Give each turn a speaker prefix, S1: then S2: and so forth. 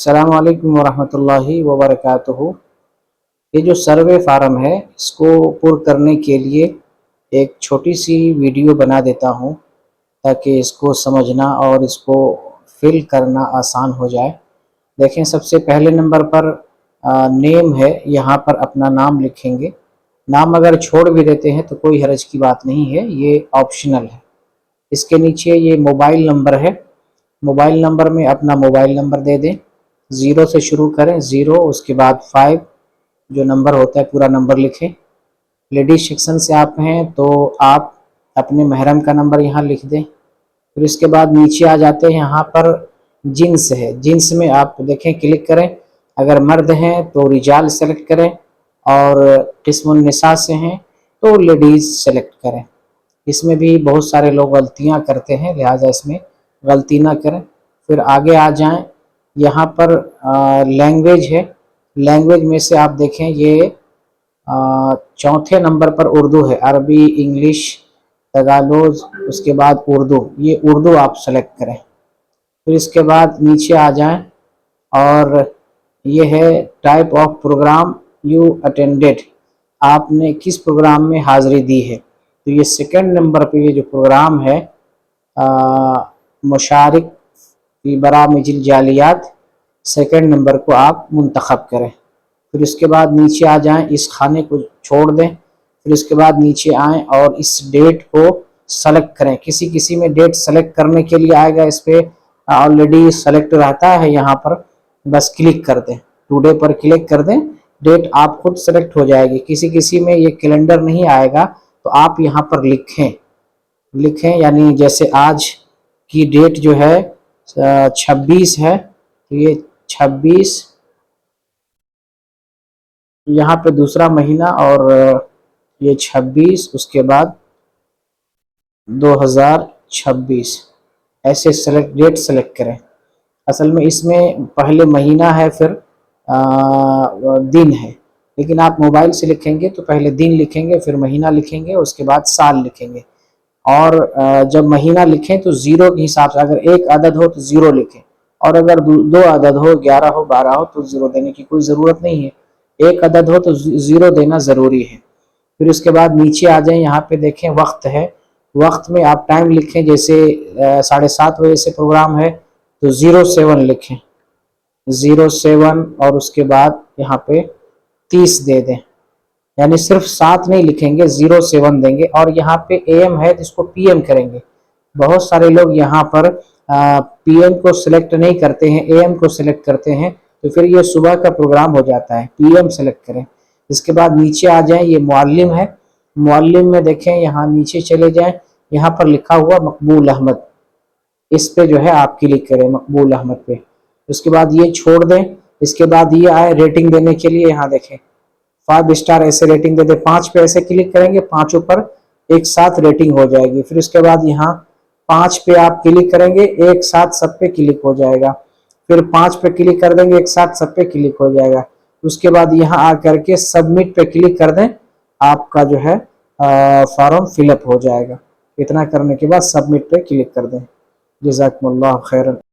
S1: अस्सलाम वालेकुम वरहमतुल्लाहि वबरकातुहू। ये जो सर्वे फार्म है इसको पुर करने के लिए एक छोटी सी वीडियो बना देता हूँ ताकि इसको समझना और इसको फिल करना आसान हो जाए। देखें, सबसे पहले नंबर पर नेम है, यहाँ पर अपना नाम लिखेंगे। नाम अगर छोड़ भी देते हैं तो कोई हर्ज की बात नहीं है, ये ऑप्शनल है। इसके नीचे ये मोबाइल नंबर है, मोबाइल नंबर में अपना मोबाइल नंबर दे दें। 0 से शुरू करें, 0 उसके बाद 5 जो नंबर होता है पूरा नंबर लिखें। लेडीज सेक्शन से आप हैं तो आप अपने महरम का नंबर यहाँ लिख दें। फिर इसके बाद नीचे आ जाते हैं, यहाँ पर जिन्स है, जिन्स में आप देखें क्लिक करें। अगर मर्द हैं तो रिजाल सेलेक्ट करें और किस्मुन निसा से हैं तो लेडीज़ सेलेक्ट करें। इसमें भी बहुत सारे लोग गलतियाँ करते हैं, लिहाजा इसमें गलती ना करें। फिर आगे आ जाएं, यहाँ पर लैंग्वेज है, लैंग्वेज में से आप देखें ये चौथे नंबर पर उर्दू है, अरबी, इंग्लिश, तगालोज, उसके बाद उर्दू, ये उर्दू आप सेलेक्ट करें। फिर इसके बाद नीचे आ जाएं और ये है type of program you attended, आपने किस प्रोग्राम में हाज़िरी दी है। तो ये सेकंड नंबर पे ये जो प्रोग्राम है मुशारिक फी बरामिजिल जालियात, सेकंड नंबर को आप मुंतखब करें। फिर इसके बाद नीचे आ जाएं, इस खाने को छोड़ दें। फिर इसके बाद नीचे आएं और इस डेट को सेलेक्ट करें। किसी किसी में डेट सेलेक्ट करने के लिए आएगा, इस पर ऑलरेडी सेलेक्ट रहता है, यहाँ पर बस क्लिक कर दें, टुडे पर क्लिक कर दें, डेट आप खुद सेलेक्ट हो जाएगी। किसी किसी में ये कैलेंडर नहीं आएगा तो आप यहाँ पर लिखें यानी जैसे आज की डेट जो है 26 है तो ये 26, यहाँ पे दूसरा महीना और ये 26, उसके बाद 2026, ऐसे डेट सेलेक्ट करें। असल में इसमें पहले महीना है फिर दिन है, लेकिन आप मोबाइल से लिखेंगे तो पहले दिन लिखेंगे, फिर महीना लिखेंगे, उसके बाद साल लिखेंगे। और जब महीना लिखें तो 0 के हिसाब से, अगर एक अदद हो तो 0 लिखें, और अगर दो अदद हो, 11 हो, 12 हो तो 0 देने की कोई ज़रूरत नहीं है। एक अदद हो तो 0 देना ज़रूरी है। फिर उसके बाद नीचे आ जाएं, यहाँ पे देखें वक्त है, वक्त में आप टाइम लिखें, जैसे 7:30 बजे से प्रोग्राम है तो 07 लिखें, 07, और उसके बाद यहाँ पे 30 दे दें, यानी सिर्फ 7 नहीं लिखेंगे, 07 देंगे। और यहाँ पे AM है जिसको PM करेंगे। बहुत सारे लोग यहाँ पर PM को सिलेक्ट नहीं करते हैं, AM को सिलेक्ट करते हैं, तो फिर ये सुबह का प्रोग्राम हो जाता है। PM सेलेक्ट करें। इसके बाद नीचे आ जाएं, ये मुअल्लिम है, मुअल्लिम में देखें, यहाँ नीचे चले जाएं, यहाँ पर लिखा हुआ मकबूल अहमद, इस पे जो है आप क्लिक करें, मकबूल अहमद पे। उसके बाद ये छोड़ दें। इसके बाद ये आए रेटिंग देने के लिए, यहाँ देखें 5 स्टार ऐसे रेटिंग दे दे। 5 पे ऐसे क्लिक करेंगे, 5 पर एक साथ रेटिंग हो जाएगी। फिर उसके बाद यहाँ 5 पे आप क्लिक करेंगे, एक साथ सब पे क्लिक हो जाएगा। फिर 5 पे क्लिक कर देंगे, एक साथ सब पे क्लिक हो जाएगा। उसके बाद यहाँ आ करके सबमिट पे क्लिक कर दें, आपका जो है फॉर्म फिलअप हो जाएगा। इतना करने के बाद सबमिट पे क्लिक कर दें। जज़ाकुमुल्लाह खैरन।